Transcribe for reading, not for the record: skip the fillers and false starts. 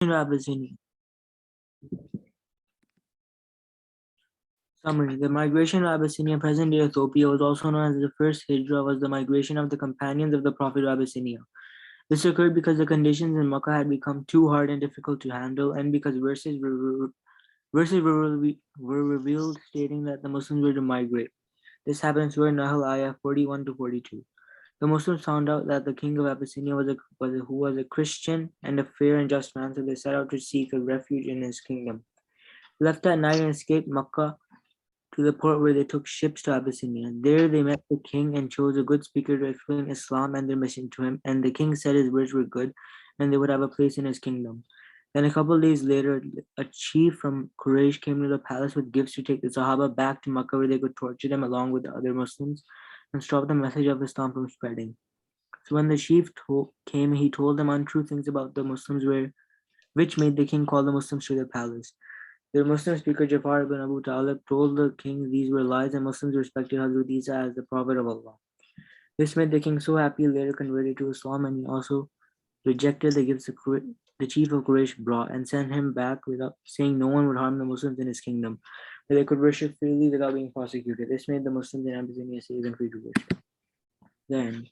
Abyssinia. Summary. The migration of Abyssinia, present-day Ethiopia, was also known as the first Hijra, was the migration of the companions of the Prophet of Abyssinia. This occurred because the conditions in Makkah had become too hard and difficult to handle, and because verses were revealed stating that the Muslims were to migrate. This happened in Surah Nahl, ayah 41 to 42. The Muslims found out that the king of Abyssinia who was a Christian and a fair and just man, so they set out to seek a refuge in his kingdom. Left that night and escaped Makkah to the port where they took ships to Abyssinia. There they met the king and chose a good speaker to explain Islam and their mission to him, and the king said his words were good and they would have a place in his kingdom. Then a couple of days later, a chief from Quraysh came to the palace with gifts to take the Sahaba back to Makkah where they could torture them along with the other Muslims and stop the message of Islam from spreading. So when the chief came, he told them untrue things about the Muslims, which made the king call the Muslims to the palace. The Muslim speaker Jafar ibn Abu Talib told the king these were lies, and Muslims respected Hazrat Isa as the Prophet of Allah. This made the king so happy, he later converted to Islam, and he also rejected the gifts the chief of Quraysh brought and sent him back without saying no one would harm the Muslims in his kingdom, where they could worship freely without being prosecuted. This made the Muslims in Abyssinia safe and free to worship. The end.